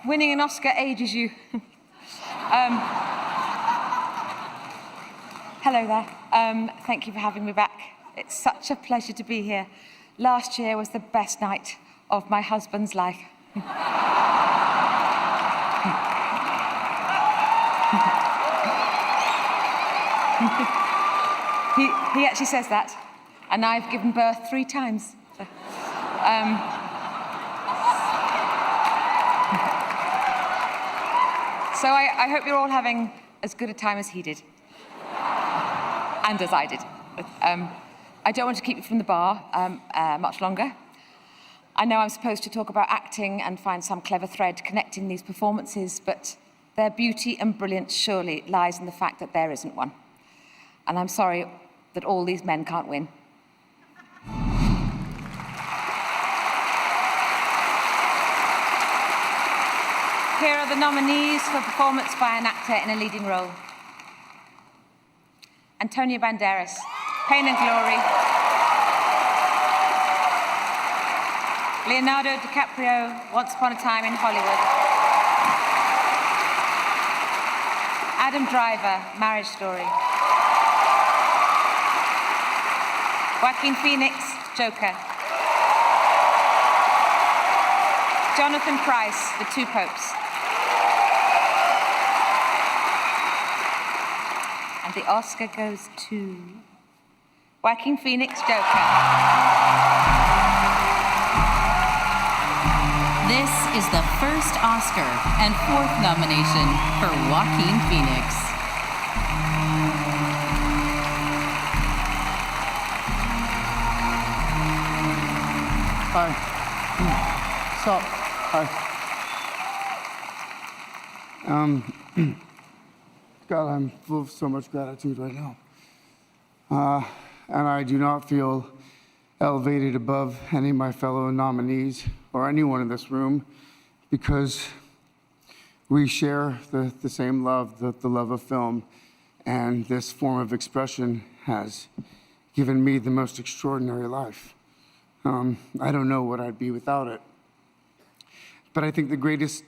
winning an Oscar ages you. Hello there. Thank you for having me back. It's such a pleasure to be here. Last year was the best night of my husband's life. He actually says that, and I've given birth 3 times. So, so I hope you're all having as good a time as he did, and as I did. I don't want to keep you from the bar much longer. I know I'm supposed to talk about acting and find some clever thread connecting these performances, but their beauty and brilliance surely lies in the fact that there isn't one. And I'm sorry that all these men can't win. Here are the nominees for performance by an actor in a leading role. Antonio Banderas, Pain and Glory. Leonardo DiCaprio, Once Upon a Time in Hollywood. Adam Driver, Marriage Story. Joaquin Phoenix, Joker. Jonathan Pryce, The Two Popes. And the Oscar goes to Joaquin Phoenix, Joker. This is the first Oscar and 4th nomination for Joaquin Phoenix. Hi. Sup? Hi. God, I'm full of so much gratitude right now. And I do not feel elevated above any of my fellow nominees or anyone in this room because we share the same love, the love of film, and this form of expression has given me the most extraordinary life. I don't know what I'd be without it. But I think the greatest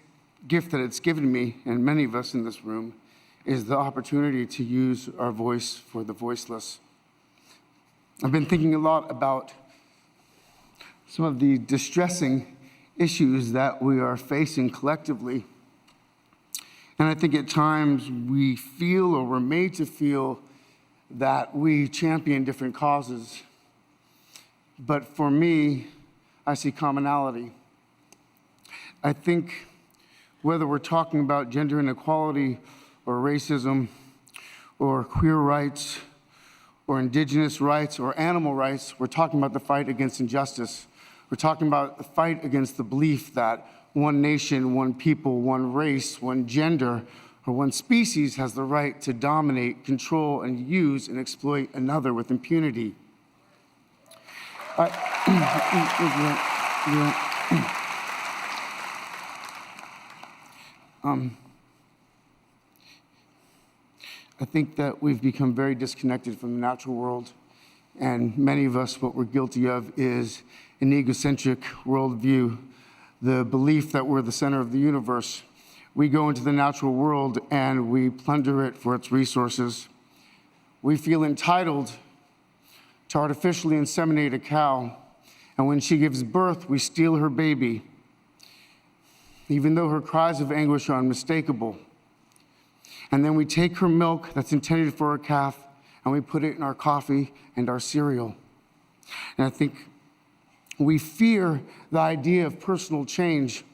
gift that it's given me, and many of us in this room, is the opportunity to use our voice for the voiceless. I've been thinking a lot about some of the distressing issues that we are facing collectively. And I think at times we feel, or we're made to feel, that we champion different causes. But for me, I see commonality. I think whether we're talking about gender inequality or racism or queer rights or indigenous rights or animal rights, we're talking about the fight against injustice. We're talking about the fight against the belief that one nation, one people, one race, one gender, or one species has the right to dominate, control, and use and exploit another with impunity. I think that we've become very disconnected from the natural world, and many of us, what we're guilty of is an egocentric worldview, the belief that we're the center of the universe. We go into the natural world and we plunder it for its resources. We feel entitled to artificially inseminate a cow, and when she gives birth, we steal her baby, even though her cries of anguish are unmistakable. And then we take her milk that's intended for a calf and we put it in our coffee and our cereal. And I think we fear the idea of personal change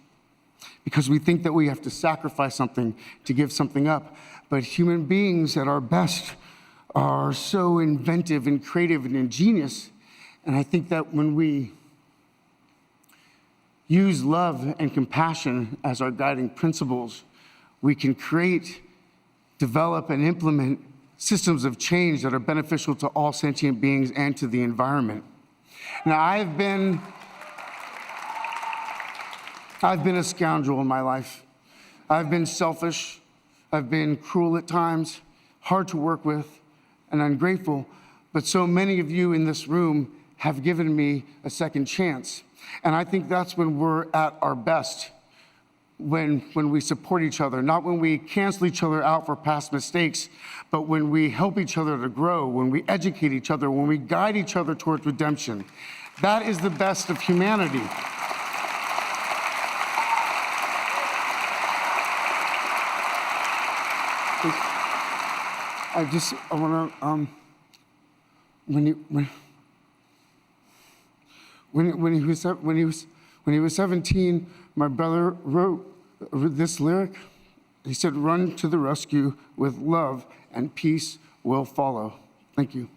because we think that we have to sacrifice something to give something up. But human beings at our best are so inventive and creative and ingenious. And I think that when we use love and compassion as our guiding principles, we can create, develop, and implement systems of change that are beneficial to all sentient beings and to the environment. Now, I've been a scoundrel in my life. I've been selfish. I've been cruel at times, hard to work with, and ungrateful. But so many of you in this room have given me a second chance. And I think that's when we're at our best. when we support each other, not when we cancel each other out for past mistakes, but when we help each other to grow, when we educate each other, when we guide each other towards redemption. That is the best of humanity. I want to, when he was 17, my brother wrote this lyric. He said, "Run to the rescue with love and peace will follow." Thank you.